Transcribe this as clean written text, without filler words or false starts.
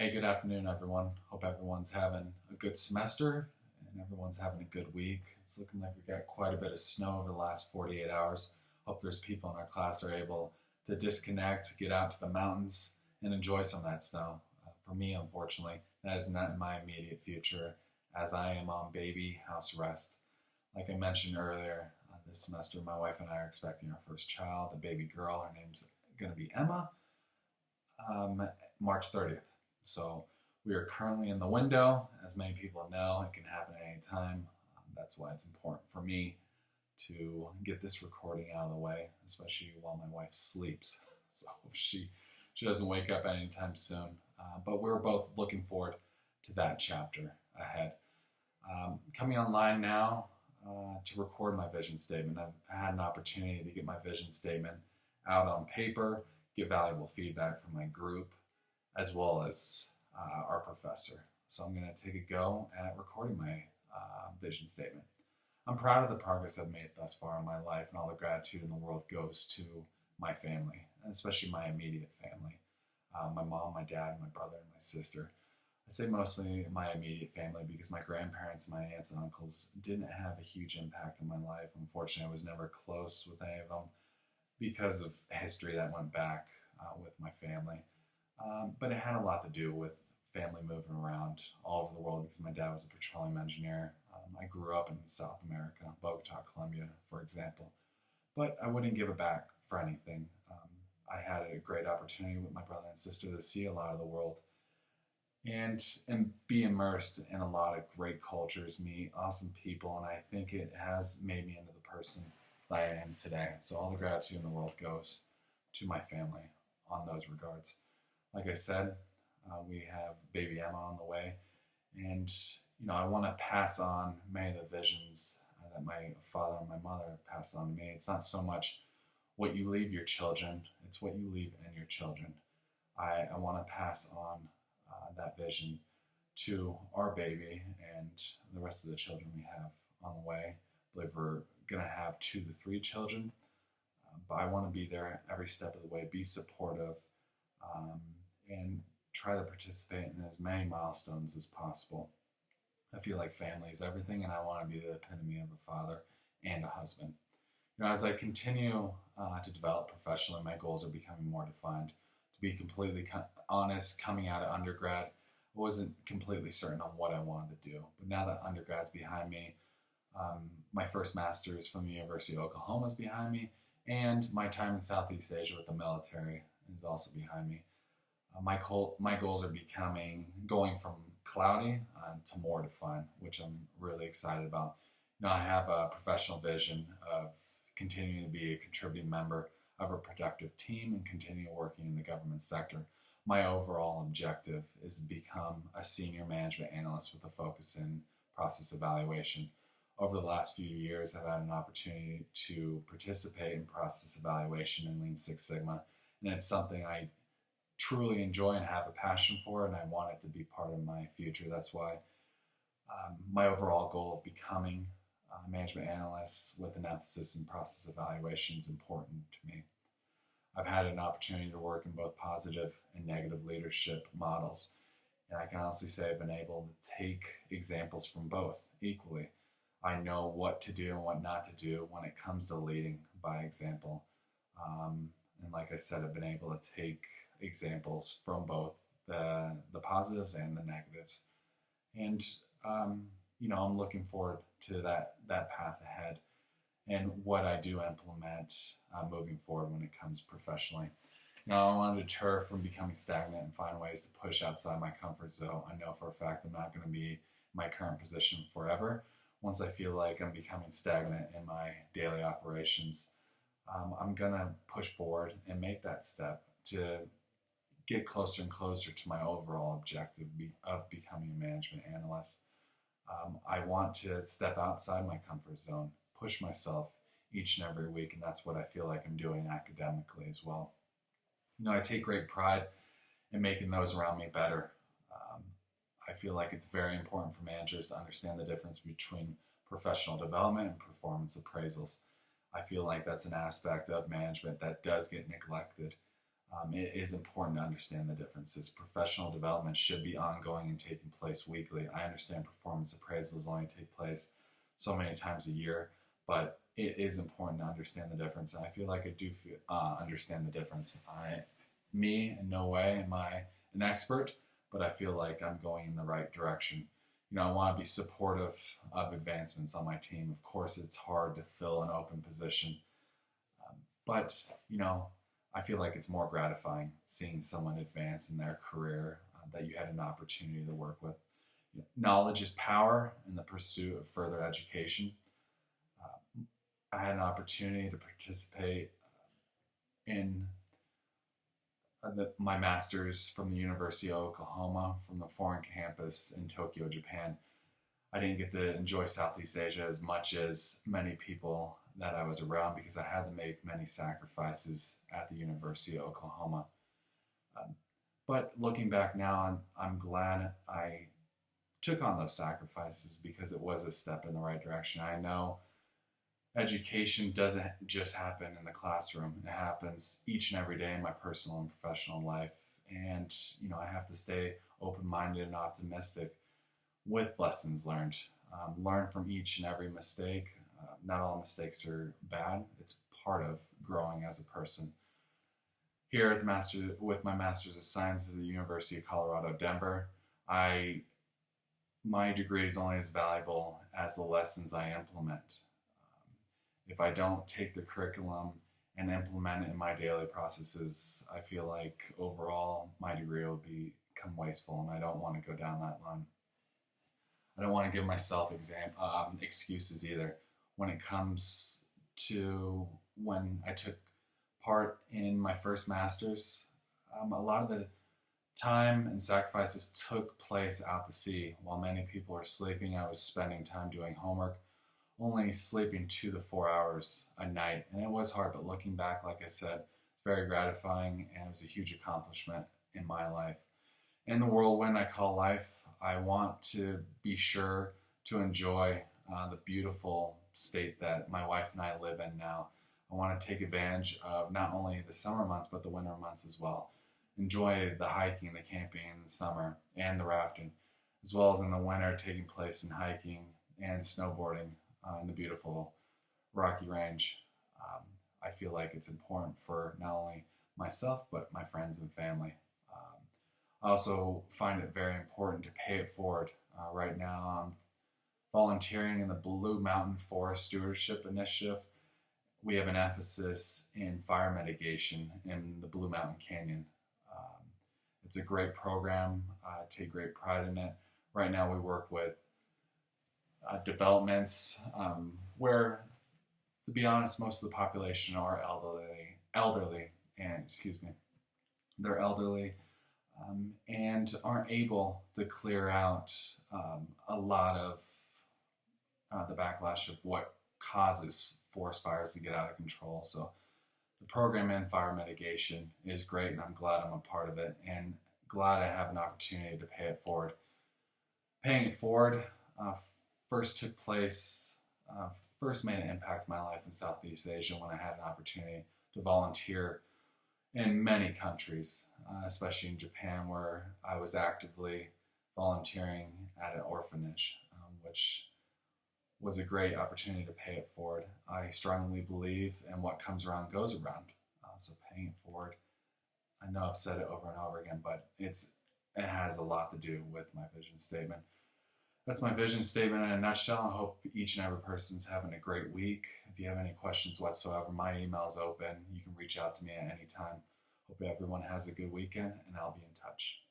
Hey, good afternoon, everyone. Hope everyone's having a good semester and everyone's having a good week. It's looking like we got quite a bit of snow over the last 48 hours. Hope there's people in our class are able to disconnect, get out to the mountains, and enjoy some of that snow. For me, unfortunately, that is not in my immediate future as I am on baby house arrest. Like I mentioned earlier, this semester, my wife and I are expecting our first child, a baby girl. Her name's going to be Emma, March 30th. So we are currently in the window. As many people know, it can happen at any time. That's why it's important for me to get this recording out of the way, especially while my wife sleeps. So if she doesn't wake up anytime soon. But we're both looking forward to that chapter ahead. Coming online now to record my vision statement. I've had an opportunity to get my vision statement out on paper, get valuable feedback from my group, as well as our professor. So I'm going to take a go at recording my vision statement. I'm proud of the progress I've made thus far in my life, and all the gratitude in the world goes to my family, and especially my immediate family. My mom, my dad, my brother, and my sister. I say mostly my immediate family because my grandparents, my aunts and uncles didn't have a huge impact on my life. Unfortunately, I was never close with any of them because of history that went back with my family. But it had a lot to do with family moving around all over the world because my dad was a petroleum engineer. I grew up in South America, Bogota, Colombia, for example. But I wouldn't give it back for anything. I had a great opportunity with my brother and sister to see a lot of the world and be immersed in a lot of great cultures, meet awesome people, and I think it has made me into the person that I am today. So all the gratitude in the world goes to my family on those regards. Like I said, we have baby Emma on the way, and I want to pass on many of the visions that my father and my mother have passed on to me. It's not so much what you leave your children, it's what you leave in your children. I want to pass on that vision to our baby and the rest of the children we have on the way. I believe we're going to have 2 to 3 children, but I want to be there every step of the way, be supportive, and try to participate in as many milestones as possible. I feel like family is everything, and I want to be the epitome of a father and a husband. As I continue to develop professionally, my goals are becoming more defined. To be completely honest, coming out of undergrad, I wasn't completely certain on what I wanted to do. But now that undergrad's behind me, my first master's from the University of Oklahoma is behind me, and my time in Southeast Asia with the military is also behind me. My goals are going from cloudy to more defined, which I'm really excited about. I have a professional vision of continuing to be a contributing member of a productive team and continue working in the government sector. My overall objective is to become a senior management analyst with a focus in process evaluation. Over the last few years, I've had an opportunity to participate in process evaluation in Lean Six Sigma, and it's something I truly enjoy and have a passion for, and I want it to be part of my future. That's why my overall goal of becoming a management analyst with an emphasis in process evaluation is important to me. I've had an opportunity to work in both positive and negative leadership models, and I can honestly say I've been able to take examples from both equally. I know what to do and what not to do when it comes to leading by example. And like I said, I've been able to take examples from both the positives and the negatives. And, I'm looking forward to that path ahead and what I do implement moving forward when it comes professionally. I don't want to deter from becoming stagnant and find ways to push outside my comfort zone. I know for a fact I'm not going to be in my current position forever. Once I feel like I'm becoming stagnant in my daily operations, I'm going to push forward and make that step to get closer and closer to my overall objective of becoming a management analyst. I want to step outside my comfort zone, push myself each and every week, and that's what I feel like I'm doing academically as well. I take great pride in making those around me better. I feel like it's very important for managers to understand the difference between professional development and performance appraisals. I feel like that's an aspect of management that does get neglected. It is important to understand the differences. Professional development should be ongoing and taking place weekly. I understand performance appraisals only take place so many times a year, but it is important to understand the difference. And I feel like I do understand the difference. In no way am I an expert, but I feel like I'm going in the right direction. I want to be supportive of advancements on my team. Of course, it's hard to fill an open position, but I feel like it's more gratifying seeing someone advance in their career that you had an opportunity to work with. Knowledge is power in the pursuit of further education. I had an opportunity to participate in my master's from the University of Oklahoma from the foreign campus in Tokyo, Japan. I didn't get to enjoy Southeast Asia as much as many people that I was around because I had to make many sacrifices at the University of Oklahoma. But looking back now, I'm glad I took on those sacrifices because it was a step in the right direction. I know education doesn't just happen in the classroom. It happens each and every day in my personal and professional life. And, I have to stay open-minded and optimistic with lessons learned. Learn from each and every mistake. Not all mistakes are bad. It's part of growing as a person. Here at with my Master's of Science at the University of Colorado, Denver, my degree is only as valuable as the lessons I implement. If I don't take the curriculum and implement it in my daily processes, I feel like overall my degree will become wasteful, and I don't want to go down that line. I don't want to give myself excuses either. When it comes to when I took part in my first master's, a lot of the time and sacrifices took place out to sea. While many people are sleeping, I was spending time doing homework, only sleeping 2 to 4 hours a night. And it was hard, but looking back, like I said, it's very gratifying, and it was a huge accomplishment in my life. In the whirlwind I call life, I want to be sure to enjoy the beautiful state that my wife and I live in now. I want to take advantage of not only the summer months, but the winter months as well. Enjoy the hiking and the camping in the summer and the rafting, as well as in the winter taking place in hiking and snowboarding in the beautiful Rocky Range. I feel like it's important for not only myself, but my friends and family. I also find it very important to pay it forward. Right now, I'm volunteering in the Blue Mountain Forest Stewardship Initiative. We have an emphasis in fire mitigation in the Blue Mountain Canyon. It's a great program. I take great pride in it. Right now we work with developments where, to be honest, most of the population are they're elderly and aren't able to clear out a lot of the backlash of what causes forest fires to get out of control. So the program in fire mitigation is great, and I'm glad I'm a part of it, and glad I have an opportunity to pay it forward. Paying it forward first made an impact in my life in Southeast Asia when I had an opportunity to volunteer in many countries, especially in Japan, where I was actively volunteering at an orphanage, which was a great opportunity to pay it forward. I strongly believe in what comes around goes around. So paying it forward, I know I've said it over and over again, but it has a lot to do with my vision statement. That's my vision statement in a nutshell. I hope each and every person's having a great week. If you have any questions whatsoever, my email is open. You can reach out to me at any time. Hope everyone has a good weekend, and I'll be in touch.